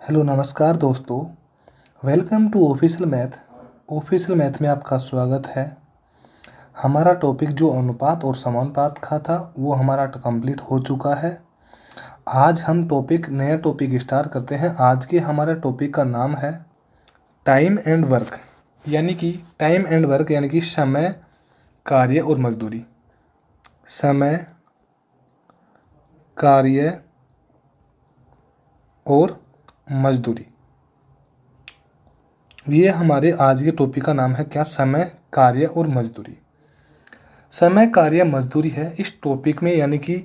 Hello नमस्कार दोस्तों। Welcome to official math में आपका स्वागत है। हमारा टॉपिक जो अनुपात और समानुपात का था वो हमारा कंप्लीट हो चुका है। आज हम नया टॉपिक स्टार्ट करते हैं। आज के हमारा टॉपिक का नाम है टाइम एंड वर्क, यानी कि समय, कार्य और मजदूरी। समय, कार्य और मजदूरी, ये हमारे आज के टॉपिक का नाम है। क्या? समय, कार्य और मजदूरी। समय, कार्य, मजदूरी है इस टॉपिक में, यानी कि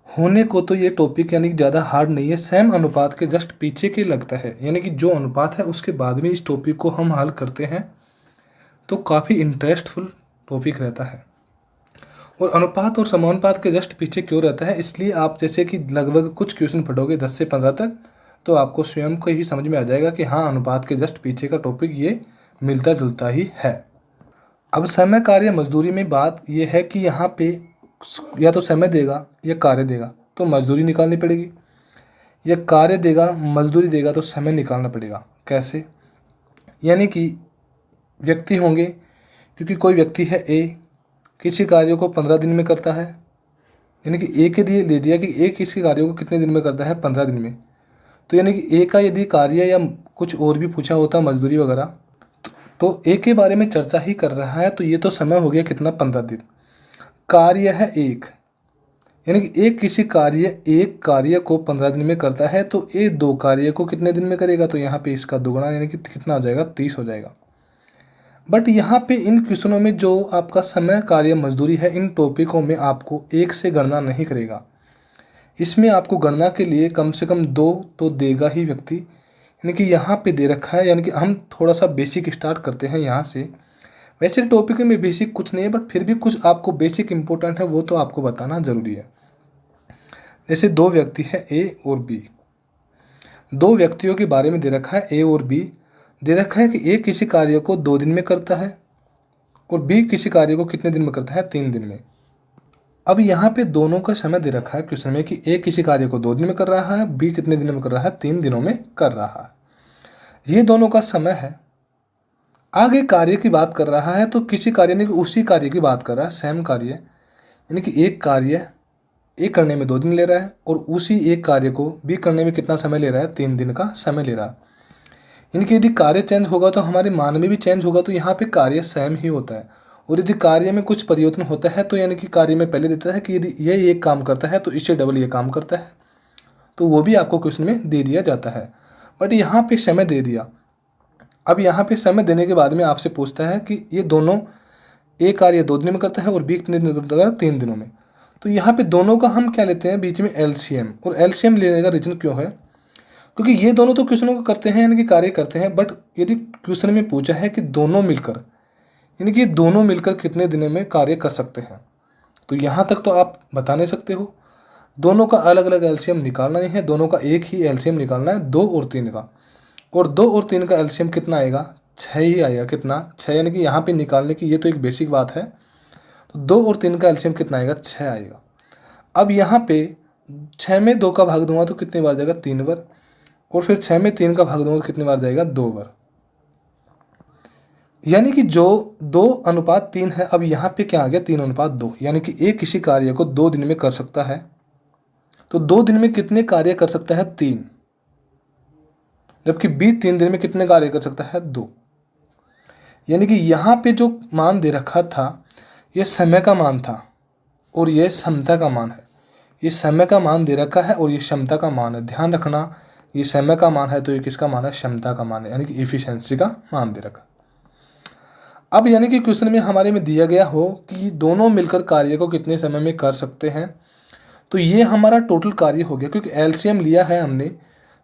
होने को तो ये टॉपिक यानी कि ज़्यादा हार्ड नहीं है। सेम अनुपात के जस्ट पीछे के लगता है, यानी कि जो अनुपात है उसके बाद में इस टॉपिक को हम हल करते हैं तो काफ़ी इंटरेस्टफुल टॉपिक रहता है। और अनुपात और समानुपात के जस्ट पीछे क्यों रहता है? इसलिए आप जैसे कि लगभग कुछ क्वेश्चन पढ़ोगे 10 से 15 तक, तो आपको स्वयं को ही समझ में आ जाएगा कि हाँ, अनुपात के जस्ट पीछे का टॉपिक ये मिलता जुलता ही है। अब समय, कार्य, मजदूरी में बात यह है कि यहाँ पे या तो समय देगा या कार्य देगा तो मजदूरी निकालनी पड़ेगी, या कार्य देगा मजदूरी देगा तो समय निकालना पड़ेगा। कैसे? यानी कि व्यक्ति होंगे, क्योंकि कोई व्यक्ति है ए, किसी कार्य को 15 दिन में करता है, यानी कि ए के लिए ले दिया कि ए किसी कार्य को कितने दिन में करता है? 15 दिन में। तो यानी कि ए का यदि कार्य या कुछ और भी पूछा होता मजदूरी वगैरह, तो ए के बारे में चर्चा ही कर रहा है, तो ये तो समय हो गया कितना? 15 दिन। कार्य है एक, यानी कि एक कार्य को 15 दिन में करता है, तो ए दो कार्य को कितने दिन में करेगा? तो यहाँ पे इसका दोगुना, यानी कि कितना हो जाएगा? 30 हो जाएगा। बट यहाँ पे इन क्वेश्चनों में जो आपका समय, कार्य, मजदूरी है, इन टॉपिकों में आपको एक से गणना नहीं करेगा। इसमें आपको गणना के लिए कम से कम 2 तो देगा ही व्यक्ति, यानी कि यहाँ पे दे रखा है। यानी कि हम थोड़ा सा बेसिक स्टार्ट करते हैं यहाँ से। वैसे टॉपिक में बेसिक कुछ नहीं है, बट फिर भी कुछ आपको बेसिक इंपॉर्टेंट है, वो तो आपको बताना ज़रूरी है। जैसे दो व्यक्ति है ए और बी, दो व्यक्तियों के बारे में दे रखा है ए और बी। दे रखा है कि ए किसी कार्य को 2 दिन में करता है और बी किसी कार्य को कितने दिन में करता है? 3 दिन में। अब यहाँ पे दोनों का समय दे रखा है क्वेश्चन में कि ए किसी कार्य को 2 दिन में कर रहा है, बी कितने दिन में कर रहा है? 3 दिनों में कर रहा है। ये दोनों का समय है। आगे कार्य की बात कर रहा है, तो किसी कार्य ने उसी कार्य की बात कर रहा है, सेम कार्य, यानी कि एक कार्य ए करने में 2 दिन ले रहा है और उसी एक कार्य को बी करने में कितना समय ले रहा है? 3 दिन का समय ले रहा है। यानी कि यदि कार्य चेंज होगा तो हमारे मान में भी चेंज होगा, तो यहाँ पे कार्य सेम ही होता है। और यदि कार्य में कुछ परिवर्तन होता है तो यानी कि कार्य में पहले देता है कि यदि ये एक काम करता है तो इससे डबल ये काम करता है, तो वो भी आपको क्वेश्चन में दे दिया जाता है। बट यहाँ पे समय दे दिया। अब यहाँ पे समय देने के बाद में आपसे पूछता है कि ये दोनों, ए कार्य 2 दिन में करता है और बी कितने दिन में करता है? 3 दिनों में। तो यहाँ पे दोनों का हम क्या लेते हैं? बीच में एलसीएम। और एलसीएम लेने का रीजन क्यों है? क्योंकि ये दोनों तो क्वेश्चनों को करते हैं, यानी कि कार्य करते हैं, बट यदि क्वेश्चन में पूछा है कि दोनों मिलकर, यानी कि दोनों मिलकर कितने दिनों में कार्य कर सकते हैं, तो यहाँ तक तो आप बता नहीं सकते हो। दोनों का अलग अलग एलसीएम निकालना नहीं है, दोनों का एक ही एलसीएम निकालना है, 2 और 3 का। और 2 और 3 का एलसीएम कितना आएगा? 6 ही आएगा। कितना? 6, यानी कि यहाँ पे निकालने की ये तो एक बेसिक बात है। तो 2 और 3 का एलसीएम कितना आएगा? 6 आएगा। अब यहाँ पे 6 में 2 का भाग दूंगा तो कितनी बार जाएगा? 3 बार। और फिर 6 में 3 का भाग दूंगा तो कितनी बार जाएगा? 2 बार। यानी कि जो 2:3 है, अब यहाँ पे क्या आ गया? 3:2, यानी कि ए किसी कार्य को 2 दिन में कर सकता है, तो 2 दिन में कितने कार्य कर सकता है? 3। जबकि बी 3 दिन में कितने कार्य कर सकता है? 2। यानी कि यहाँ पे जो मान दे रखा था ये समय का मान था और ये क्षमता का मान है। ये समय का मान दे रखा है और ये क्षमता का मान है। ध्यान रखना, ये समय का मान है तो ये किसका मान है? क्षमता का मान है, यानी कि इफिशियंसी का मान दे रखा। अब यानी कि क्वेश्चन में हमारे में दिया गया हो कि दोनों मिलकर कार्य को कितने समय में कर सकते हैं, तो ये हमारा टोटल कार्य हो गया, क्योंकि एलसीएम लिया है हमने,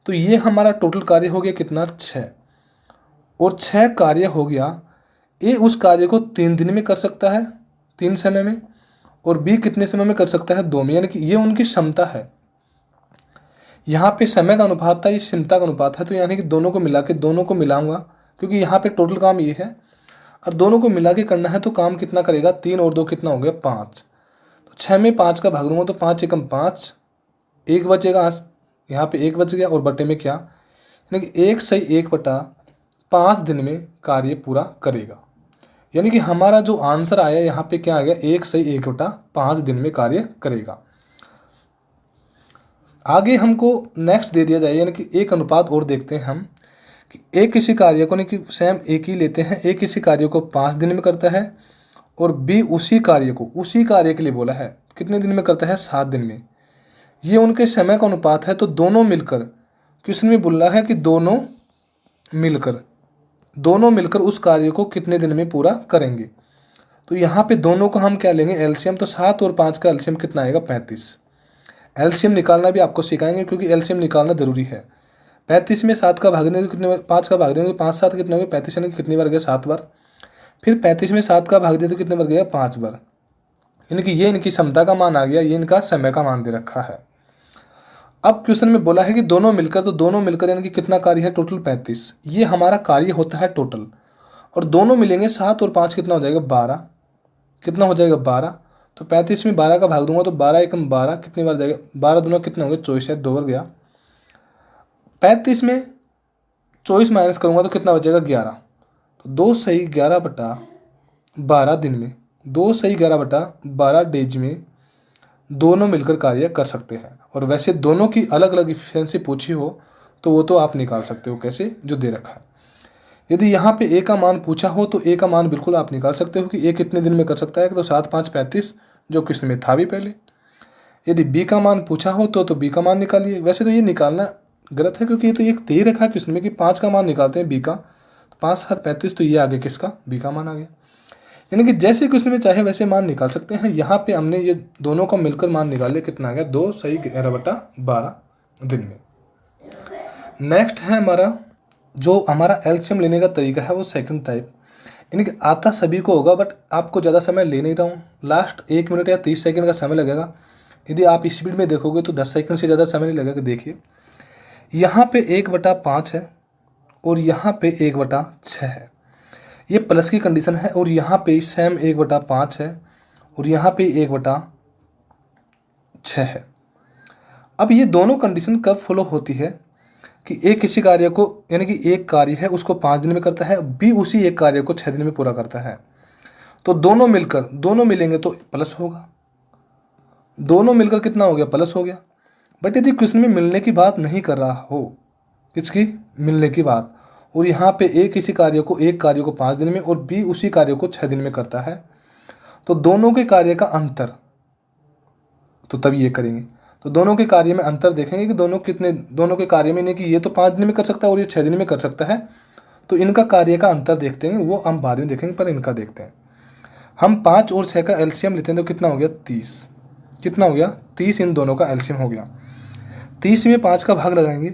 तो ये हमारा टोटल कार्य हो गया कितना? 6। और 6 कार्य हो गया। ए उस कार्य को 3 दिन में कर सकता है, 3 समय में, और बी कितने समय में कर सकता है? 2 में, यानी कि ये उनकी क्षमता है। यहाँ पे समय का अनुपात था, ये क्षमता का अनुपात है, तो यानी कि दोनों को मिला के, दोनों को मिलाऊंगा क्योंकि यहाँ पे टोटल काम ये है और दोनों को मिला के करना है, तो काम कितना करेगा? 3 और 2 कितना हो गया? 5। तो 6 में 5 का भाग दूंगा तो 5 एकम 5, एक बचेगा, यहाँ पे एक बच गया और बटे में क्या? यानी कि 1/1/5 दिन में कार्य पूरा करेगा। यानी कि हमारा जो आंसर आया यहाँ पे क्या आ गया, 1/1/5 दिन में कार्य करेगा। आगे हमको नेक्स्ट दे दिया जाए, यानी कि एक अनुपात और देखते हैं हम कि एक किसी कार्य को, नहीं कि सेम एक ही लेते हैं, एक किसी कार्य को 5 दिन में करता है और बी उसी कार्य के लिए बोला है कितने दिन में करता है, 7 दिन में। ये उनके समय का अनुपात है, तो दोनों मिलकर, क्वेश्चन में बोल रहा है कि दोनों मिलकर उस कार्य को कितने दिन में पूरा करेंगे। तो यहाँ पे दोनों को हम क्या लेंगे, एलसीएम। तो 7 और 5 का एलसीएम कितना आएगा, 35। एलसीएम निकालना भी आपको सिखाएंगे क्योंकि एलसीएम निकालना जरूरी है। 35 में 7 का भाग देंगे तो कितने, 5 का भाग देंगे 5 7 कितने हो गए, 35 यानी कि कितनी बार गया, 7 बार। फिर 35 में 7 का भाग दिया तो कितने बार गया, 5 बार। यानी कि ये इनकी क्षमता का मान आ गया, ये इनका समय का मान दे रखा है। अब क्वेश्चन में बोला है कि दोनों मिलकर, तो दोनों मिलकर यानी कि कितना कार्य है, टोटल 35। ये हमारा कार्य होता है टोटल, और दोनों मिलेंगे 7 और 5 कितना हो जाएगा, 12। कितना हो जाएगा, 12। तो 35 में 12 का भाग दूंगा तो 12 एकम 12 कितनी बार जाएगा, 12 दूना कितने होंगे, 24 है, 2 बार गया। 35 में 24 माइनस करूंगा तो कितना बचेगा, 11। तो 2/11/12 दिन में, 2/11/12 डेज में दोनों मिलकर कार्य कर सकते हैं। और वैसे दोनों की अलग अलग इफिशियंसी पूछी हो तो वो तो आप निकाल सकते हो, कैसे, जो दे रखा है। यदि यहाँ पे ए का मान पूछा हो तो ए का मान बिल्कुल आप निकाल सकते हो कि ए कितने दिन में कर सकता है, तो 7 5 35, जो क्वेश्चन में था भी पहले। यदि बी का मान पूछा हो तो बी का मान निकालिए। वैसे तो ये निकालना गलत है क्योंकि ये तो एक दे रखा है क्वेश्चन में कि 5 का मान निकालते हैं बी का, तो 5 7 35, तो ये आगे किसका, बी का मान आ गया। यानी कि जैसे क्वेश्चन में चाहे वैसे मान निकाल सकते हैं। यहाँ पे हमने ये दोनों का मिलकर मान निकाल लिया, कितना आ गया, 2/11/12 दिन में। नेक्स्ट है हमारा एलसीएम लेने का तरीका है वो सेकंड टाइप। यानी कि आता सभी को होगा, बट आपको ज़्यादा समय ले नहीं रहा हूँ, लास्ट 1 मिनट या 30 सेकंड का समय लगेगा। यदि आप स्पीड में देखोगे तो 10 सेकंड से ज़्यादा समय नहीं लगेगा। देखिए यहाँ पे 1/5 है और यहाँ पे 1/6 है, ये प्लस की कंडीशन है। और यहाँ पे सेम 1/5 है और यहाँ पे 1/6 है। अब ये दोनों कंडीशन कब फॉलो होती है कि एक किसी कार्य को, यानी कि एक कार्य है उसको 5 दिन में करता है, बी उसी एक कार्य को 6 दिन में पूरा करता है। तो दोनों मिलेंगे तो प्लस होगा, दोनों मिलकर कितना हो गया, प्लस हो गया। बट यदि क्वेश्चन में मिलने की बात नहीं कर रहा हो, किसकी, मिलने की बात, और यहाँ पे एक किसी एक कार्य को 5 दिन में और बी उसी कार्य को 6 दिन में करता है, तो दोनों के कार्य का अंतर, तो तब ये करेंगे। तो दोनों के कार्य में अंतर देखेंगे कि दोनों के कार्य में, नहीं कि ये तो 5 दिन में कर सकता है और ये 6 दिन में कर सकता है, तो इनका कार्य का अंतर देखते हैं, वो हम बाद में देखेंगे, पर इनका देखते हैं। हम 5 और 6 का एलसीएम लेते हैं तो कितना हो गया, 30। कितना हो गया, 30 इन दोनों का एलसीएम हो गया। 30 में 5 का भाग लगाएंगे,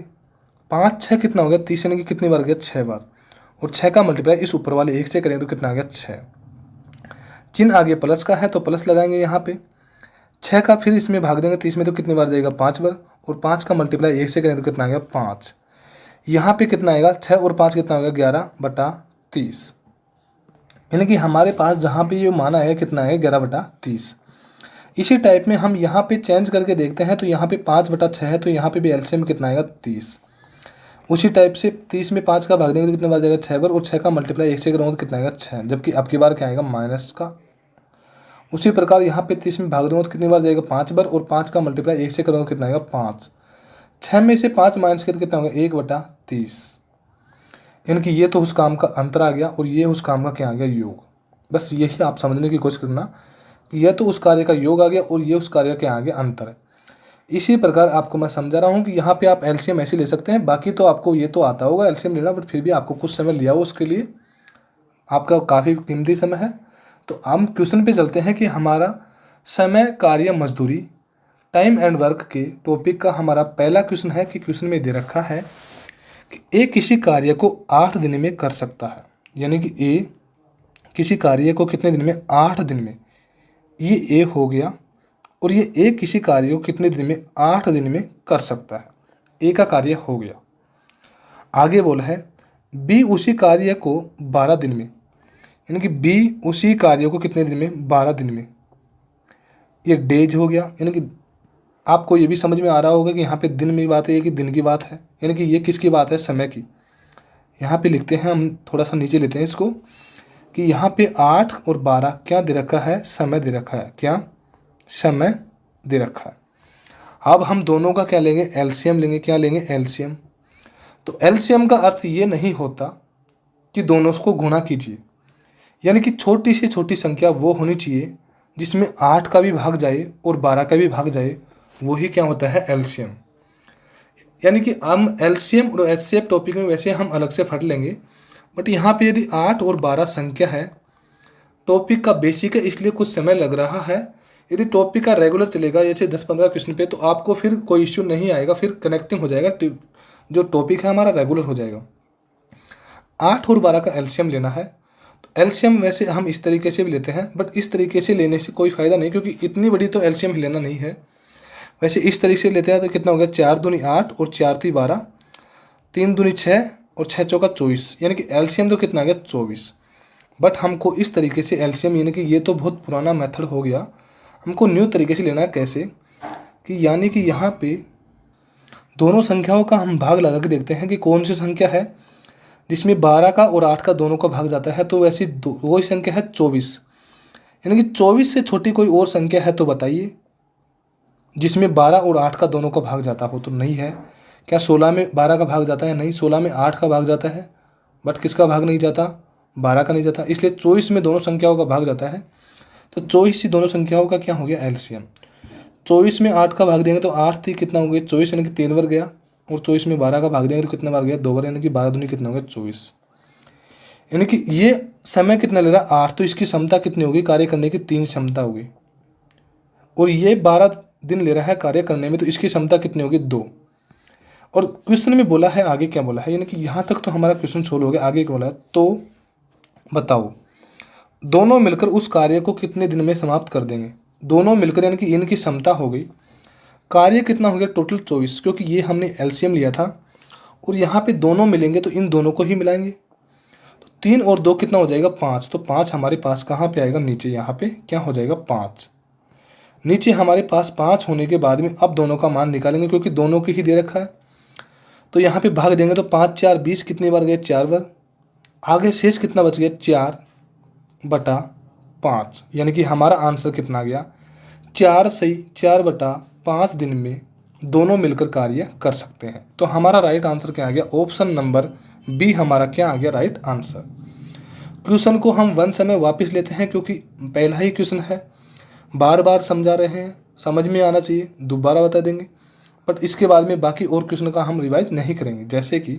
5 6 कितना हो गया, 30 यानी कि कितनी बार गया, 6 बार। और 6 का मल्टीप्लाई इस ऊपर वाले 1 से करेंगे तो कितना आ गया, 6। चिन्ह आगे प्लस का है तो प्लस लगाएंगे यहाँ पे। 6 का फिर इसमें भाग देंगे 30 में तो कितनी बार जाएगा, 5 बार। और 5 का मल्टीप्लाई 1 से करेंगे तो कितना आ गया, 5। यहाँ पे कितना आएगा, 6 और 5 कितना हो गया, 11/30। यानी कि हमारे पास जहाँ पे ये माना है कितना है, 11/30। इसी टाइप में हम यहाँ पे चेंज करके देखते हैं, तो यहाँ पे 5/6 है, तो यहाँ पे भी एलसीएम कितना आएगा, 30। उसी टाइप से 30 में 5 का भाग देंगे तो कितने बार जाएगा, 6 बार। और 6 का मल्टीप्लाई 1 से करूँगा तो कितना आएगा, 6। जबकि अब की बार क्या आएगा, माइनस का। उसी प्रकार यहाँ पे 30 में भाग दूंगा तो कितनी बार जाएगा, 5 बार। और 5 का मल्टीप्लाई 1 से करूँगा कितना आएगा, 5। 6 में से 5 माइनस किया तो कितना होगा, 1/30। यानी कि ये तो उस काम का अंतर आ गया और ये उस काम का क्या आ गया, योग। बस यही आप समझने की कोशिश करना कि यह तो उस कार्य का योग आ गया और ये उस कार्य के आगे अंतर है। इसी प्रकार आपको मैं समझा रहा हूँ कि यहाँ पे आप एलसीएम ऐसे ले सकते हैं। बाकी तो आपको ये तो आता होगा एलसीएम लेना, बट फिर भी आपको कुछ समय लिया हो उसके लिए, आपका काफ़ी कीमती समय है। तो हम क्वेश्चन पे चलते हैं कि हमारा समय, कार्य, मजदूरी, टाइम एंड वर्क के टॉपिक का हमारा पहला क्वेश्चन है कि क्वेश्चन में दे रखा है कि ए किसी कार्य को 8 दिन में कर सकता है। यानी कि ए किसी कार्य को कितने दिन में, 8 दिन में। ये ए हो गया और ये ए किसी कार्य को कितने दिन में, 8 दिन में कर सकता है। ए का कार्य हो गया। आगे बोला है बी उसी कार्य को 12 दिन में, यानी कि बी उसी कार्य को कितने दिन में, 12 दिन में। ये डेज हो गया, यानी कि आपको ये भी समझ में आ रहा होगा कि यहाँ पे दिन में बात है कि दिन की बात है, यानी कि ये किसकी बात है, समय की। यहाँ पे लिखते हैं हम, थोड़ा सा नीचे लेते हैं इसको, कि यहाँ पे 8 और 12 क्या दे रखा है, समय दे रखा है। क्या, समय दे रखा है। अब हम दोनों का क्या लेंगे, एलसीएम लेंगे। क्या लेंगे, एलसीएम। तो एलसीएम का अर्थ ये नहीं होता कि दोनों को गुणा कीजिए, यानी कि छोटी से छोटी संख्या वो होनी चाहिए जिसमें 8 का भी भाग जाए और 12 का भी भाग जाए, वही क्या होता है, एलसीएम। यानी कि हम एलसीएम और एचसीएफ टॉपिक में वैसे हम अलग से पढ़ लेंगे, बट यहाँ पे यदि 8 और 12 संख्या है, टॉपिक का बेसिक है इसलिए कुछ समय लग रहा है। यदि टॉपिक का रेगुलर चलेगा जैसे 10-15 क्वेश्चन पे, तो आपको फिर कोई इश्यू नहीं आएगा, फिर कनेक्टिंग हो जाएगा, जो टॉपिक है हमारा रेगुलर हो जाएगा। 8 और 12 का एलसीएम लेना है। तो एलसीएम वैसे हम इस तरीके से भी लेते हैं, बट इस तरीके से लेने से कोई फ़ायदा नहीं, क्योंकि इतनी बड़ी तो एलसीएम लेना नहीं है। वैसे इस तरीके से लेते हैं तो कितना हो गया, 4 दूनी 8 और 4 ती 12, 3 दूनी 6 और 6 चौका 24, यानी कि एलसीएम तो कितना आ गया, 24। बट हमको इस तरीके से एलसीएम, यानी कि ये तो बहुत पुराना मेथड हो गया, हमको न्यू तरीके से लेना है। कैसे कि यानी कि यहाँ पे दोनों संख्याओं का हम भाग लगा के देखते हैं कि कौन सी संख्या है जिसमें 12 का और 8 का दोनों का भाग जाता है। तो वैसी वही संख्या है 24, यानी कि 24 से छोटी कोई और संख्या है तो बताइए जिसमें 12 और 8 का दोनों का भाग जाता हो। तो नहीं है। क्या 16 में 12 का भाग जाता है, नहीं। 16 में 8 का भाग जाता है, बट किसका भाग नहीं जाता, 12 का नहीं जाता, इसलिए 24 में दोनों संख्याओं का भाग जाता है। तो 24 ही दोनों संख्याओं का क्या हो गया, एलसीएम। 24 में 8 का भाग देंगे तो 8 थी कितना हो गया, 24, यानी कि 3 बार गया, और 24 में 12 का भाग देंगे तो कितना बार गया, 2 बार, यानी कि 12 दूनी कितना हो गया, 24। यानी कि ये समय कितना ले रहा, 8, तो इसकी क्षमता कितनी होगी, कार्य करने की 3 क्षमता होगी, और ये 12 दिन ले रहा है कार्य करने में, तो इसकी क्षमता कितनी होगी, 2। और क्वेश्चन में बोला है, आगे क्या बोला है, यानी कि यहाँ तक तो हमारा क्वेश्चन सोल्व हो गया। आगे क्या बोला है, तो बताओ दोनों मिलकर उस कार्य को कितने दिन में समाप्त कर देंगे। दोनों मिलकर यानी कि इनकी क्षमता हो गई, कार्य कितना हो गया, टोटल 24, क्योंकि ये हमने एलसीएम लिया था, और यहाँ पे दोनों मिलेंगे तो इन दोनों को ही मिलाएंगे। तो 3 और 2 कितना हो जाएगा, 5। तो 5 हमारे पास कहाँ पे आएगा, नीचे, यहाँ पे क्या हो जाएगा, 5। नीचे हमारे पास 5 होने के बाद में अब दोनों का मान निकालेंगे, क्योंकि दोनों की ही दे रखा है। तो यहाँ पे भाग देंगे तो 5 4 20, कितनी बार गए, 4 बार। आगे शेष कितना बच गया, 4/5, यानी कि हमारा आंसर कितना आ गया, 4 सही 4/5 दिन में दोनों मिलकर कार्य कर सकते हैं। तो हमारा राइट आंसर क्या आ गया, ऑप्शन नंबर बी हमारा क्या आ गया, राइट आंसर। क्वेश्चन को हम वन समय वापस लेते हैं, क्योंकि पहला ही क्वेश्चन है, बार बार समझा रहे हैं, समझ में आना चाहिए, दोबारा बता देंगे। बट इसके बाद में बाकी और क्वेश्चन का हम रिवाइज नहीं करेंगे। जैसे कि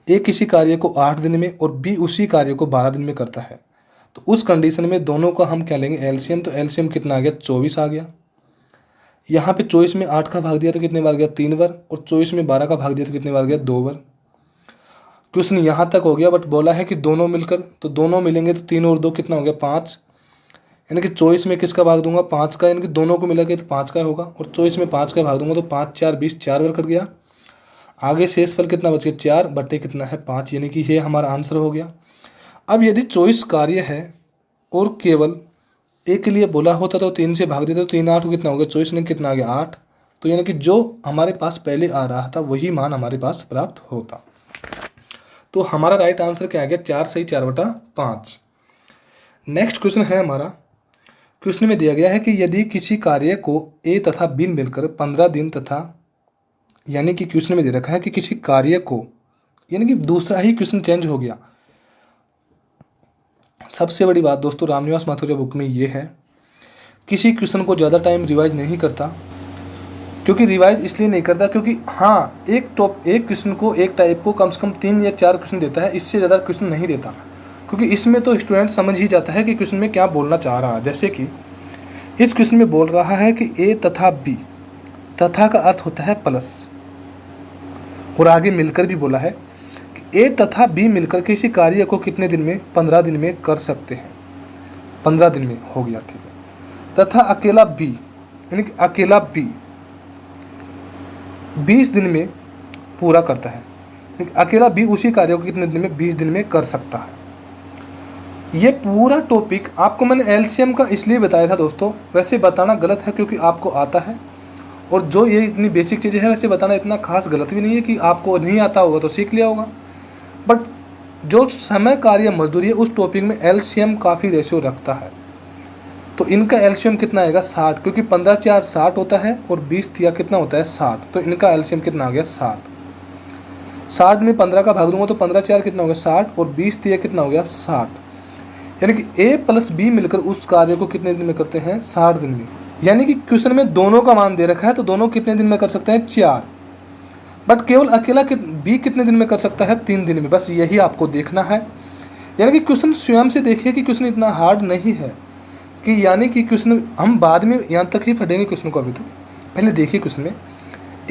ए किसी कार्य को 8 दिन में और बी उसी कार्य को 12 दिन में करता है, तो उस कंडीशन में दोनों का हम क्या लेंगे, एलसीएम। तो एलसीएम कितना आ गया, 24 आ गया। यहाँ पे 24 में 8 का भाग दिया तो कितने बार गया, 3 बार, और 24 में 12 का भाग दिया तो कितने बार गया, 2 बार। क्वेश्चन यहाँ तक हो गया, बट बोला है कि दोनों मिलकर, तो दोनों मिलेंगे तो 3 और 2 कितना हो गया, 5, यानी कि 24 में किसका भाग दूंगा, 5 का, यानी कि दोनों को मिला के तो 5 का होगा, और 24 में 5 का भाग दूंगा तो 5 4 20, 4 बार कर गया। आगे शेष फल कितना बच गया, 4 बटे कितना है, 5, यानी कि ये हमारा आंसर हो गया। अब यदि 24 कार्य है और केवल एक के लिए बोला होता तो 3 से भाग देते तो 3 8 कितना हो गया, 24 में कितना आ गया, 8। तो यानी कि जो हमारे पास पहले आ रहा था वही मान हमारे पास प्राप्त होता। तो हमारा राइट आंसर क्या आ गया, 4 सही 4/5। नेक्स्ट क्वेश्चन है हमारा, क्वेश्चन में दिया गया है कि यदि किसी कार्य को ए तथा बी मिलकर 15 दिन तथा, यानी कि क्वेश्चन में दे रखा है कि किसी कार्य को, यानी कि दूसरा ही क्वेश्चन चेंज हो गया। सबसे बड़ी बात दोस्तों रामनिवास माथुरिया बुक में ये है, किसी क्वेश्चन को ज़्यादा टाइम रिवाइज नहीं करता। क्योंकि रिवाइज इसलिए नहीं करता क्योंकि हाँ, एक क्वेश्चन को, एक टाइप को कम से कम 3 या 4 क्वेश्चन देता है, इससे ज़्यादा क्वेश्चन नहीं देता। क्योंकि इसमें तो स्टूडेंट समझ ही जाता है कि क्वेश्चन में क्या बोलना चाह रहा है। जैसे कि इस क्वेश्चन में बोल रहा है कि ए तथा बी, तथा का अर्थ होता है प्लस, और आगे मिलकर भी बोला है कि ए तथा बी मिलकर किसी कार्य को कितने दिन में, 15 दिन में कर सकते हैं। 15 दिन में हो गया, ठीक है। तथा अकेला बी, यानी कि अकेला बी 20 दिन में पूरा करता है, लेकिन अकेला बी उसी कार्य को कितने दिन में, 20 दिन में कर सकता है। ये पूरा टॉपिक आपको मैंने एलसीएम का इसलिए बताया था दोस्तों, वैसे बताना गलत है क्योंकि आपको आता है, और जो ये इतनी बेसिक चीज़ें हैं वैसे बताना इतना खास गलत भी नहीं है कि आपको नहीं आता होगा तो सीख लिया होगा। बट जो समय कार्य मजदूरी है उस टॉपिक में एलसीएम काफ़ी रेशियो रखता है। तो इनका एलसीएम कितना आएगा 60, क्योंकि 15 4 60 होता है और 20 तिया कितना होता है 60। तो इनका एलसीएम कितना आ गया 60। 60 में 15 का भाग दूंगा तो 15 4 कितना हो गया 60 और 20 तिया कितना हो गया 60। यानी कि ए प्लस बी मिलकर उस कार्य को कितने दिन में करते हैं 60 दिन में। यानी कि क्वेश्चन में दोनों का मान दे रखा है तो दोनों कितने दिन में कर सकते हैं 4। बट केवल अकेला बी कितने दिन में कर सकता है 3 दिन में। बस यही आपको देखना है। यानी कि क्वेश्चन स्वयं से देखिए कि क्वेश्चन इतना हार्ड नहीं है कि यानी कि क्वेश्चन हम बाद में यहाँ तक ही पढ़ेंगे क्वेश्चन को। अभी तो पहले देखिए क्वेश्चन में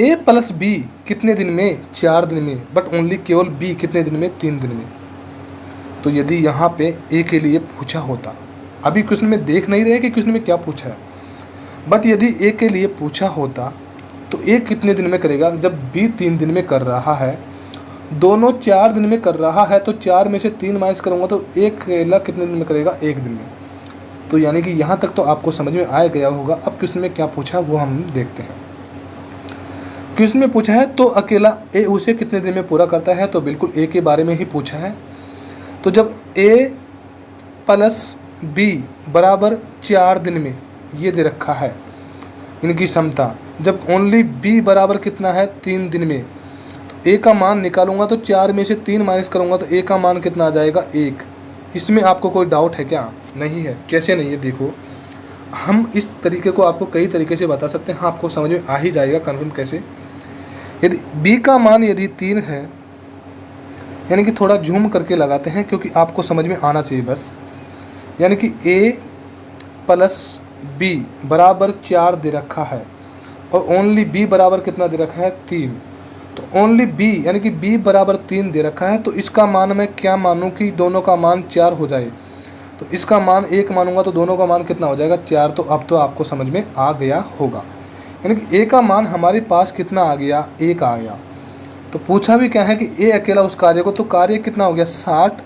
ए प्लस बी कितने दिन में 4 दिन में, बट ओनली केवल बी कितने दिन में 3 दिन में। तो यदि यहाँ पे ए के लिए पूछा होता, अभी क्वेश्चन में देख नहीं रहे कि क्वेश्चन में क्या पूछा है, बट यदि ए के लिए पूछा होता तो ए कितने दिन में करेगा जब बी 3 दिन में कर रहा है, दोनों 4 दिन में कर रहा है, तो 4 में से 3 माइनस करूँगा तो एक अकेला कितने दिन में करेगा 1 दिन में। तो यानी कि यहाँ तक तो आपको समझ में आ गया होगा। अब क्वेश्चन में क्या पूछा वो हम देखते हैं। क्वेश्चन में पूछा है तो अकेला ए उसे कितने दिन में पूरा करता है, तो बिल्कुल ए के बारे में ही पूछा है। तो जब ए प्लस बी बराबर 4 दिन में ये दे रखा है इनकी क्षमता, जब ओनली बी बराबर कितना है 3 दिन में, तो ए का मान निकालूंगा तो 4 में से 3 माइनस करूंगा तो ए का मान कितना आ जाएगा 1। इसमें आपको कोई डाउट है क्या? नहीं है। कैसे नहीं है? देखो, हम इस तरीके को आपको कई तरीके से बता सकते हैं, हाँ आपको समझ में आ ही जाएगा कन्फर्म कैसे। यदि बी का मान यदि 3 है, यानी कि थोड़ा जूम करके लगाते हैं क्योंकि आपको समझ में आना चाहिए बस। यानी कि ए प्लस बी बराबर 4 दे रखा है और ओनली बी बराबर कितना दे रखा है 3। तो ओनली बी यानी कि बी बराबर 3 दे रखा है, तो इसका मान मैं क्या मानूं कि दोनों का मान 4 हो जाए। तो इसका मान 1 मानूंगा तो दोनों का मान कितना हो जाएगा 4। तो अब तो आपको समझ में आ गया होगा। यानी कि ए का मान हमारे पास कितना आ गया 1 आ गया। तो पूछा भी क्या है कि ए अकेला उस कार्य को, तो कार्य कितना हो गया 60।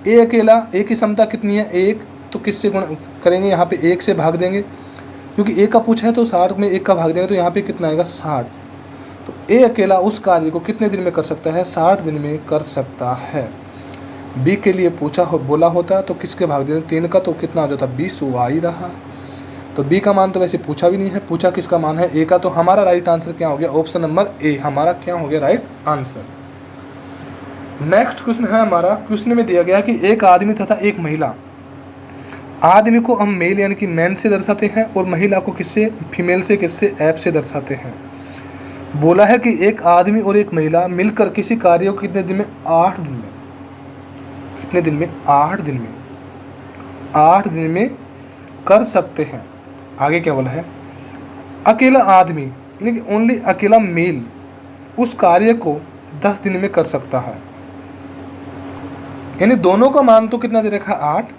ए अकेला, ए की क्षमता कितनी है 1, तो किससे गुणा करेंगे यहाँ पे 1 से भाग देंगे क्योंकि ए का पूछा है, तो 60 में 1 का भाग देंगे तो यहाँ पे कितना आएगा 60। तो ए अकेला उस कार्य को कितने दिन में कर सकता है 60 दिन में कर सकता है। बी के लिए पूछा बोला होता तो किसके भाग देते 3 का, तो कितना हो जाता 20, वो आ ही रहा। तो बी का मान तो वैसे पूछा भी नहीं है, पूछा किसका मान है ए का। तो हमारा राइट आंसर क्या हो गया ऑप्शन नंबर ए हमारा क्या हो गया राइट आंसर। नेक्स्ट क्वेश्चन है हमारा, क्वेश्चन में दिया गया कि एक आदमी तथा एक महिला, आदमी को हम मेल यानी कि मैन से दर्शाते हैं और महिला को किससे, फीमेल से, किससे, ऐप से दर्शाते हैं। बोला है कि एक आदमी और एक महिला मिलकर किसी कार्य को कितने दिन में 8 दिन में, कितने दिन में 8 दिन में, 8 दिन में कर सकते हैं। आगे क्या बोला है, अकेला आदमी यानी कि ओनली अकेला मेल उस कार्य को 10 दिन में कर सकता है। यानी दोनों का मान तो कितना दे रखा है 8,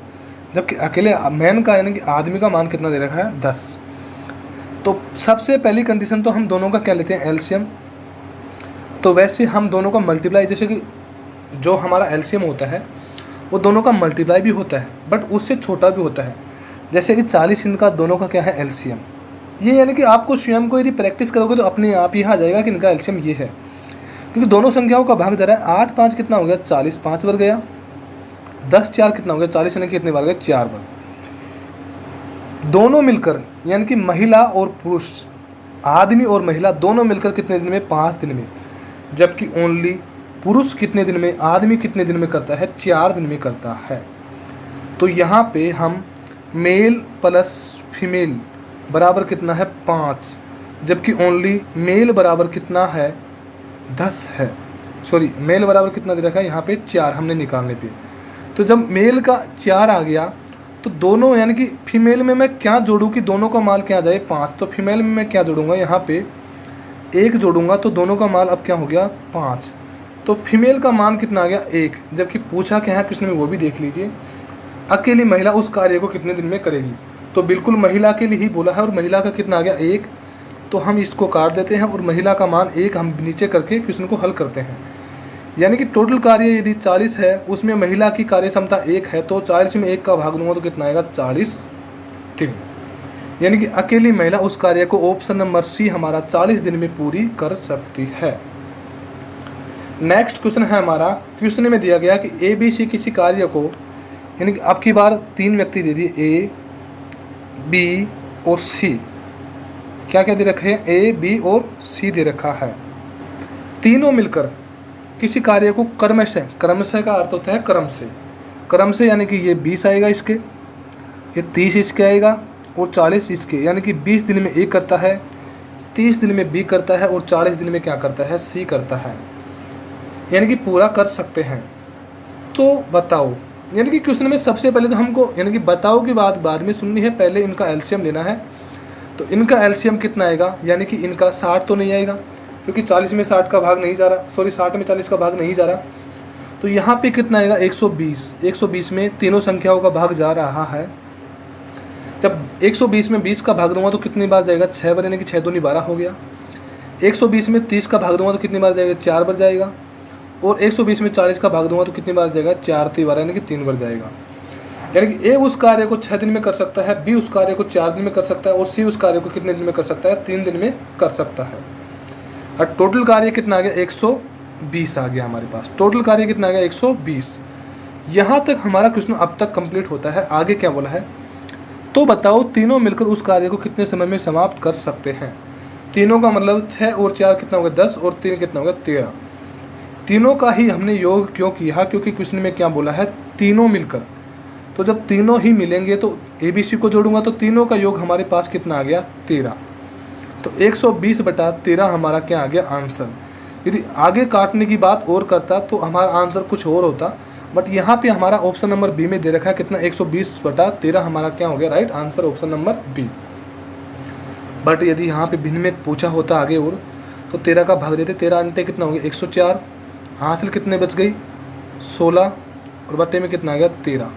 जबकि अकेले मैन का यानी कि आदमी का मान कितना दे रखा है 10। तो सबसे पहली कंडीशन तो हम दोनों का क्या लेते हैं एलसीएम। तो वैसे हम दोनों का मल्टीप्लाई, जैसे कि जो हमारा एलसीएम होता है वो दोनों का मल्टीप्लाई भी होता है बट उससे छोटा भी होता है। जैसे कि 40 इनका दोनों का क्या है एलसीएम। ये यानी कि आपको स्वयं को यदि प्रैक्टिस करोगे तो अपने आप ही आ जाएगा कि इनका एलसीएम ये है, क्योंकि दोनों संख्याओं का भाग जा रहा है। 8 5 कितना हो गया 40, 5 बार गया। 10 4 कितना हो गया 40 यानी कि कितने बार गए 4 बार। दोनों मिलकर यानी कि महिला और पुरुष, आदमी और महिला दोनों मिलकर कितने दिन में 5 दिन में, जबकि ओनली पुरुष कितने दिन में, आदमी कितने दिन में करता है 4 दिन में करता है। तो यहाँ पे हम मेल प्लस फीमेल बराबर कितना है 5, जबकि ओनली मेल बराबर कितना है 10 है। सॉरी, मेल बराबर कितना दे रखा है यहाँ पे 4 हमने निकालने पे। तो जब मेल का 4 आ गया तो दोनों यानी कि फीमेल में मैं क्या जोड़ूँ कि दोनों का माल क्या आ जाए 5। तो फीमेल में मैं क्या जोड़ूंगा यहाँ पे 1 जोड़ूंगा तो दोनों का माल अब क्या हो गया 5। तो फीमेल का मान कितना आ गया 1, जबकि पूछा क्या है किसने वो भी देख लीजिए, अकेली महिला उस कार्य को कितने दिन में करेगी। तो बिल्कुल महिला के लिए ही बोला है और महिला का कितना आ गया 1। तो हम इसको काट देते हैं और महिला का मान 1 हम नीचे करके क्वेश्चन को हल करते हैं। यानी कि टोटल कार्य यदि 40 है उसमें महिला की कार्य क्षमता 1 है, तो 40 में 1 का भाग दूंगा तो कितना आएगा 40 दिन। यानी कि अकेली महिला उस कार्य को ऑप्शन नंबर सी हमारा 40 दिन में पूरी कर सकती है। नेक्स्ट क्वेश्चन है हमारा, क्वेश्चन में दिया गया कि ए बी सी किसी कार्य को, यानी कि अब की बार 3 व्यक्ति दे दिए, ए बी और सी। क्या क्या दे रखे हैं, ए बी और सी दे रखा है। तीनों मिलकर किसी कार्य को क्रमशः, क्रमशः का अर्थ होता है क्रम से यानी कि ये 20 आएगा इसके, ये 30 इसके आएगा और 40 इसके, यानी कि 20 दिन में ए करता है, 30 दिन में बी करता है और 40 दिन में क्या करता है, सी करता है, यानी कि पूरा कर सकते हैं। तो बताओ, यानी कि क्वेश्चन में सबसे पहले तो हमको यानी कि बताओ की बात बाद में सुननी है, पहले इनका एलसीएम लेना है। तो इनका एलसीएम कितना आएगा, यानी कि इनका 60 तो नहीं आएगा क्योंकि 40 में 60 का भाग नहीं जा रहा, सॉरी 60 में 40 का भाग नहीं जा रहा। तो यहाँ पे कितना आएगा, 120 में तीनों संख्याओं का भाग जा रहा है। जब 120 में 20 का भाग दूंगा तो कितनी बार जाएगा, 6 बार, यानी कि 6 दूनी 12 हो गया। 120 में 30 का भाग दूंगा तो कितनी बार जाएगा, 4 बार जाएगा। और 120 में 40 का भाग दूंगा तो कितनी बार जाएगा, 4 3 बार, यानी कि 3 बार जाएगा। यानी कि ए उस कार्य को 6 दिन में कर सकता है, बी उस कार्य को 4 दिन में कर सकता है और सी उस कार्य को कितने दिन में कर सकता है, 3 दिन में कर सकता है। और टोटल कार्य कितना आ गया, 120 आ गया हमारे पास। टोटल कार्य कितना आ गया, 120। यहाँ तक हमारा क्वेश्चन अब तक कंप्लीट होता है। आगे क्या बोला है, तो बताओ तीनों मिलकर उस कार्य को कितने समय में समाप्त कर सकते हैं। तीनों का मतलब 6 और 4 कितना हो गया, 10 और 3 कितना हो गया, 13। तीनों का ही हमने योग क्यों किया, क्योंकि क्वेश्चन में क्या बोला है, तीनों मिलकर। तो जब तीनों ही मिलेंगे तो ए बी सी को जोड़ूंगा तो तीनों का योग हमारे पास कितना आ गया, 13। तो 120/13 हमारा क्या आ गया, आंसर। यदि आगे काटने की बात और करता तो हमारा आंसर कुछ और होता, बट यहाँ पे हमारा ऑप्शन नंबर बी में दे रखा है कितना, 120/13 हमारा क्या हो गया, right answer option number B. But यदि यहाँ पे भिन्न में पूछा होता आगे और, तो 13 का भाग देते, 13 अंटे कितना हो गया, 104। हासिल कितने बच गई, 16 और बट्टे में कितना आ गया, 13।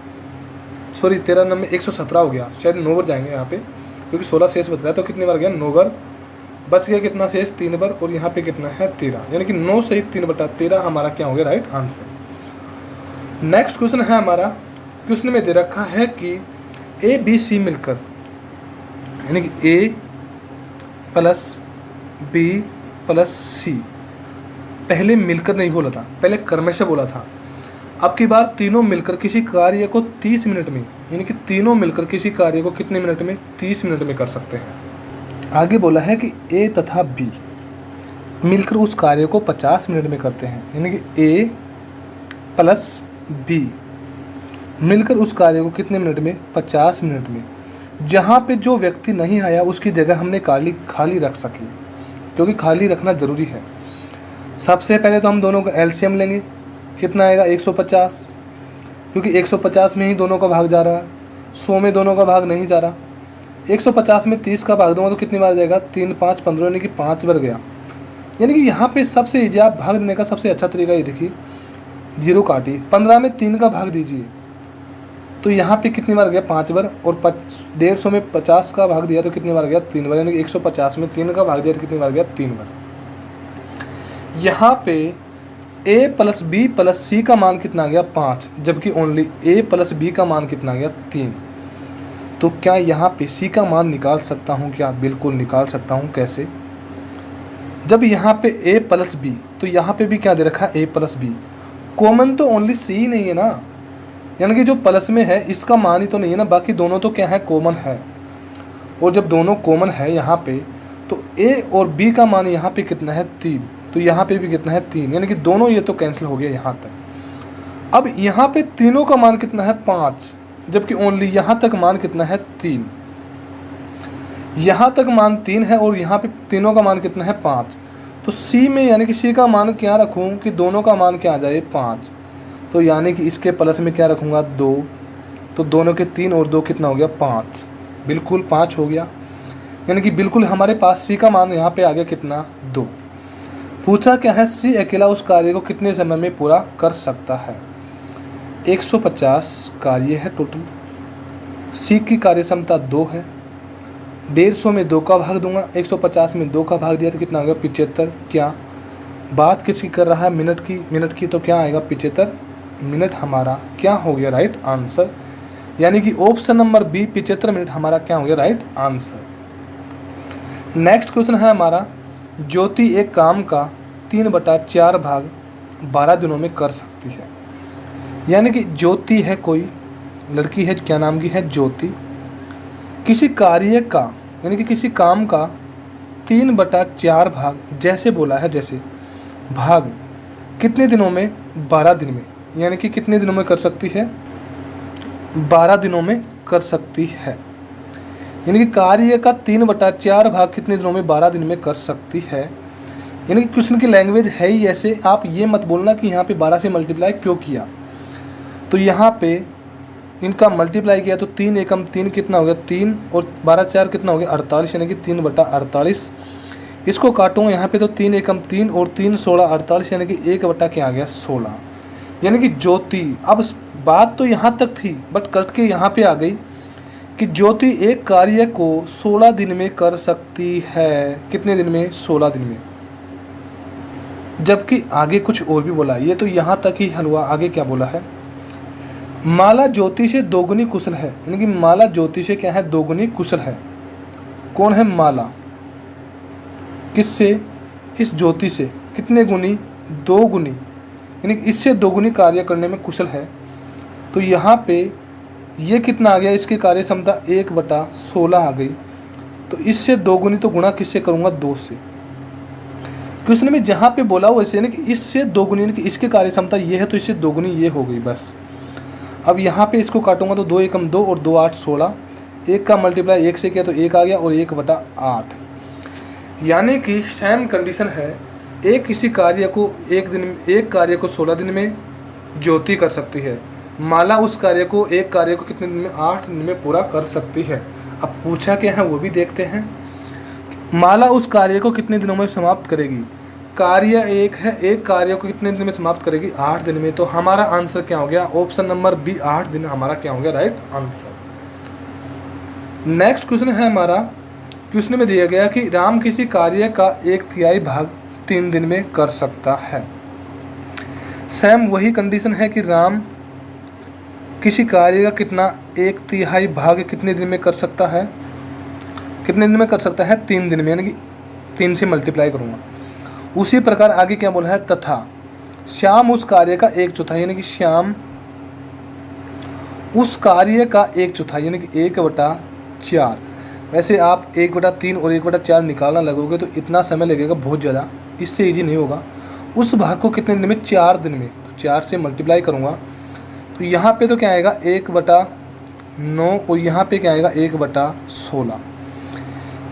सॉरी 13 नंबर 117 हो गया, शायद 9 बार जाएंगे यहाँ पे क्योंकि 16 शेष बच रहा है। तो कितने बार गया, 9 बार बच गया, कितना शेष, 3 बार, और यहाँ पे कितना है, 13, यानी कि 9 सहित 3/13 हमारा क्या हो गया, राइट आंसर। नेक्स्ट क्वेश्चन है हमारा, क्वेश्चन में दे रखा है कि ए बी सी मिलकर, यानी कि ए प्लस बी प्लस सी, पहले मिलकर नहीं बोला था, पहले क्रमशः बोला था। अब की बार तीनों मिलकर किसी कार्य को 30 मिनट में, यानी कि तीनों मिलकर किसी कार्य को कितने मिनट में, 30 मिनट में कर सकते हैं। आगे बोला है कि ए तथा बी मिलकर उस कार्य को 50 मिनट में करते हैं, यानी कि ए प्लस बी मिलकर उस कार्य को कितने मिनट में, 50 मिनट में। जहाँ पे जो व्यक्ति नहीं आया उसकी जगह हमने खाली रख सकी, क्योंकि खाली रखना ज़रूरी है। सबसे पहले तो हम दोनों का एलसीएम लेंगे, कितना आएगा, 150, क्योंकि 150 में ही दोनों का भाग जा रहा है, 100 में दोनों का भाग नहीं जा रहा। 150 में 30 का भाग दूंगा तो कितनी बार जाएगा, 3 5 15, यानी कि 5 बार गया। यानी कि यहाँ पे सबसे ईजी, आप भाग देने का सबसे अच्छा तरीका ये देखिए, 0 काटिए, 15 में 3 का भाग दीजिए तो यहाँ पे कितनी बार गया, 5 बार। और 150 में 50 का भाग दिया तो कितनी बार गया, 3 बार, यानी कि 150 में 3 का भाग दिया तो कितनी बार गया, 3 बार। यहाँ पे a प्लस बी प्लस सी का मान कितना आ गया, 5, जबकि ओनली a प्लस बी का मान कितना आ गया, 3। तो क्या यहाँ पे c का मान निकाल सकता हूँ क्या, बिल्कुल निकाल सकता हूँ। कैसे, जब यहाँ पे a प्लस बी, तो यहाँ पे भी क्या दे रखा है, a प्लस बी। कॉमन तो ओनली c ही नहीं है ना, यानी कि जो प्लस में है इसका मान ही तो नहीं है ना, बाकी दोनों तो क्या है, कॉमन है। और जब दोनों कॉमन है यहाँ पे, तो a और b का मान यहाँ पे कितना है, 3, तो यहाँ पे भी कितना है, 3, यानी कि दोनों ये तो कैंसिल हो गया यहाँ तक। अब यहाँ पे तीनों का मान कितना है, 5, जबकि ओनली यहाँ तक मान कितना है, 3। यहाँ तक मान 3 है और यहाँ पे तीनों का मान कितना है, 5। तो C में यानी कि C का मान क्या रखूँ कि दोनों का मान क्या आ जाए, 5। तो यानी कि इसके प्लस में क्या रखूँगा, 2, तो दोनों के 3 और 2 कितना हो गया, 5, बिल्कुल 5 हो गया। यानी कि बिल्कुल हमारे पास C का मान यहाँ पे आ गया कितना, 2। पूछा क्या है, C अकेला उस कार्य को कितने समय में पूरा कर सकता है। 150 कार्य है टोटल, C की कार्य क्षमता 2 है। 150 में 2 का भाग दूंगा, 150 में 2 का भाग दिया तो कितना आ गया, 75। क्या बात किसकी कर रहा है, मिनट की, तो क्या आएगा, 75 मिनट हमारा क्या हो गया, राइट आंसर। यानी कि ऑप्शन नंबर बी 75 मिनट हमारा क्या हो गया राइट आंसर। नेक्स्ट क्वेश्चन है हमारा, ज्योति एक काम का 3/4 भाग 12 दिनों में कर सकती है। यानी कि ज्योति है, कोई लड़की है, क्या नाम की है ज्योति, किसी कार्य का यानी कि किसी काम का 3/4 भाग, जैसे बोला है जैसे भाग कितने दिनों में, 12 दिन में, यानी कि कितने दिनों में कर सकती है, 12 दिनों में कर सकती है। यानी कि कार्य का 3/4 भाग कितने दिनों में, 12 दिन में कर सकती है। यानी कि क्वेश्चन की लैंग्वेज है ही ऐसे, आप ये मत बोलना कि यहाँ पे 12 से मल्टीप्लाई क्यों किया। तो यहाँ पे इनका मल्टीप्लाई किया तो 3 एकम 3 कितना हो गया 3 और 12 4 कितना हो गया 48, यानी कि 3/48। इसको काटूंगा यहाँ पे तो 3 एकम 3 और 3 16 48, यानी कि 1 क्या आ गया 16। यानी कि ज्योति, अब बात तो यहाँ तक थी बट कट के यहाँ पे आ गई कि ज्योति एक कार्य को 16 दिन में कर सकती है। कितने दिन में, 16 दिन में। जबकि आगे कुछ और भी बोला, ये तो यहाँ तक ही हल हुआ। आगे क्या बोला है, माला ज्योति से दोगुनी कुशल है। यानी कि माला ज्योति से क्या है, दोगुनी कुशल है। कौन है माला, किससे, इस ज्योति से, कितने गुनी, 2 गुनी, यानी कि इससे 2 गुनी कार्य करने में कुशल है। तो यहाँ पे ये कितना आ गया, इसकी कार्य क्षमता 1/16 आ गई। तो इससे 2 गुनी तो गुणा किससे करूँगा, 2 से। क्वेश्चन में जहाँ पे बोला वैसे, यानी कि इससे 2 गुनी, यानी कि इसकी कार्य क्षमता ये है तो इससे 2 गुनी ये हो गई बस। अब यहाँ पे इसको काटूंगा तो 2 एकम 2 और 2 8 16, 1 का मल्टीप्लाई 1 से किया तो 1 आ गया और 1/8। यानी कि सेम कंडीशन है, एक किसी कार्य को एक कार्य को 16 दिन में ज्योति कर सकती है। माला उस कार्य को कितने दिन में, 8 दिन में पूरा कर सकती है। अब पूछा क्या है वो भी देखते हैं। माला उस कार्य को कितने दिनों में समाप्त करेगी, कार्य एक है, एक कार्य को कितने दिन में समाप्त करेगी, 8 दिन में। तो हमारा आंसर क्या हो गया, ऑप्शन नंबर बी 8 दिन हमारा क्या हो गया राइट आंसर। नेक्स्ट क्वेश्चन है हमारा, क्वेश्चन में दिया गया कि राम किसी कार्य का 1/3 भाग 3 दिन में कर सकता है। सेम वही कंडीशन है कि राम किसी कार्य का कितना 1/3 भाग कितने दिन में कर सकता है, कितने दिन में कर सकता है, 3 दिन में, यानी कि 3 से मल्टीप्लाई करूँगा। उसी प्रकार आगे क्या बोला है, तथा श्याम उस कार्य का 1/4, यानी कि श्याम उस कार्य का 1/4, यानी कि 1/4। वैसे आप 1/3 और 1/4 निकालना लगोगे तो इतना समय लगेगा बहुत ज़्यादा, इससे इजी नहीं होगा। उस भाग को कितने दिन में, 4 दिन में। तो 4 से मल्टीप्लाई करूँगा तो यहाँ पे तो क्या आएगा 1/9 और यहाँ पे क्या आएगा 1/16।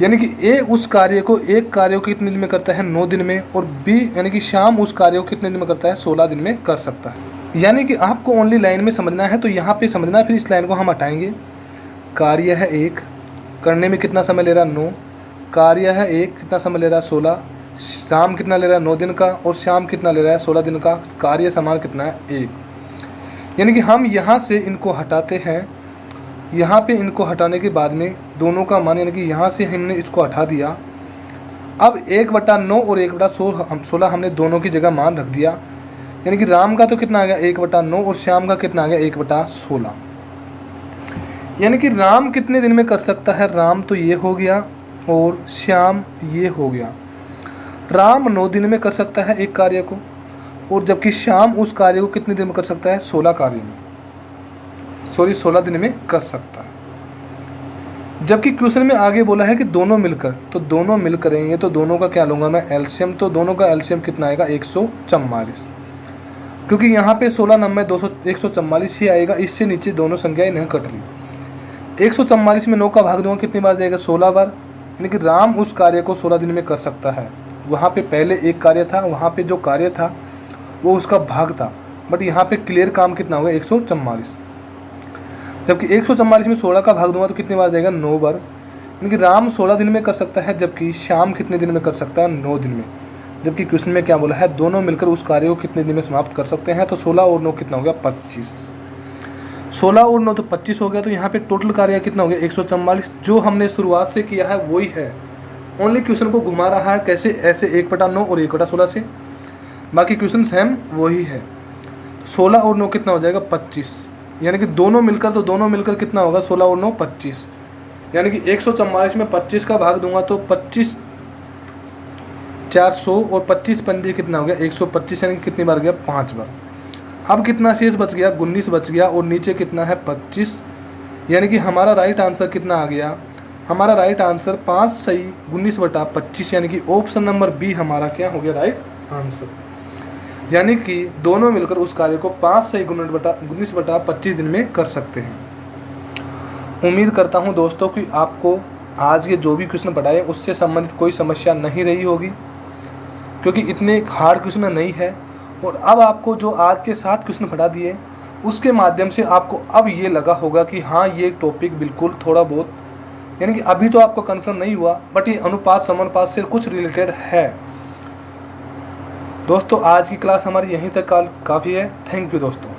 यानी कि ए उस कार्य को, एक कार्य को कितने दिन में करता है, 9 दिन में, और बी यानी कि श्याम उस कार्य को कितने दिन में करता है, 16 दिन में कर सकता है। यानी कि आपको ओनली लाइन में समझना है तो यहाँ पे समझना है, फिर इस लाइन को हम हटाएंगे। कार्य है 1, करने में कितना समय ले रहा है 9, कार्य है 1 कितना समय ले रहा है 16, श्याम कितना ले रहा है 9 दिन का और श्याम कितना ले रहा है 16 दिन का, कार्य समान कितना है 1। यानी कि हम यहाँ से इनको हटाते हैं, यहाँ पे इनको हटाने के बाद में दोनों का मान, यानी कि यहाँ से हमने इसको हटा दिया। अब 1/9 और 1/16 हमने दोनों की जगह मान रख दिया। यानी कि राम का तो कितना आ गया 1/9 और श्याम का कितना आ गया 1/16। यानी कि राम कितने दिन में कर सकता है, राम तो ये हो गया और श्याम ये हो गया। राम 9 दिन में कर सकता है एक कार्य को, और जबकि श्याम उस कार्य को कितने दिन में कर सकता है, 16 दिन में कर सकता है। जबकि क्वेश्चन में आगे बोला है कि दोनों मिलकर, तो दोनों मिल करेंगे तो दोनों का क्या लूँगा मैं, एलसीएम। तो दोनों का एलसीएम कितना आएगा 144, क्योंकि यहाँ पे 16 9 200 144 ही आएगा, इससे नीचे दोनों संख्याएं नहीं कट रही। 144 में 9 का भाग दूंगा कितनी बार जाएगा, 16 बार। यानी कि राम उस कार्य को 16 दिन में कर सकता है। वहाँ पे पहले एक कार्य था, वहाँ पे जो कार्य था वो उसका भाग था, बट यहाँ पे क्लियर काम कितना होगा 144। जबकि 144 में 16 का भाग दूंगा तो कितनी बार जाएगा, 9 बार। यानी कि राम 16 दिन में कर सकता है, जबकि श्याम कितने दिन में कर सकता है, 9 दिन में। जबकि क्वेश्चन में क्या बोला है, दोनों मिलकर उस कार्य को कितने दिन में समाप्त कर सकते हैं। तो 16 और 9 कितना हो गया 25, 16 और 9 तो 25 हो गया। तो यहाँ पे टोटल कार्य कितना हो गया 144। जो हमने शुरुआत से किया है वही है, ओनली क्वेश्चन को घुमा रहा है कैसे, ऐसे 1/9 और 1/16 से। बाकी क्वेश्चन सेम वही है। 16 और 9 कितना हो जाएगा 25, यानी कि दोनों मिलकर कितना होगा, 16 और 9 25, यानी कि 144 में 25 का भाग दूंगा तो 25 400 और 25 पंजे कितना हो गया 125, यानी कि कितनी बार गया 5 बार। अब कितना शेष बच गया 19 बच गया और नीचे कितना है 25, यानी कि हमारा राइट आंसर कितना आ गया, हमारा राइट आंसर 5 सही 19/25, यानी कि ऑप्शन नंबर बी हमारा क्या हो गया राइट आंसर। यानी कि दोनों मिलकर उस कार्य को 5 सही 19/25 दिन में कर सकते हैं। उम्मीद करता हूं दोस्तों कि आपको आज के जो भी क्वेश्चन पढ़ाए उससे संबंधित कोई समस्या नहीं रही होगी, क्योंकि इतने हार्ड क्वेश्चन नहीं है। और अब आपको जो आज के 7 क्वेश्चन पढ़ा दिए उसके माध्यम से आपको अब ये लगा होगा कि हाँ ये टॉपिक बिल्कुल थोड़ा बहुत, यानी कि अभी तो आपको कन्फर्म नहीं हुआ बट ये अनुपात समानुपात से कुछ रिलेटेड है। दोस्तों आज की क्लास हमारी यहीं तक काफ़ी है। थैंक यू दोस्तों।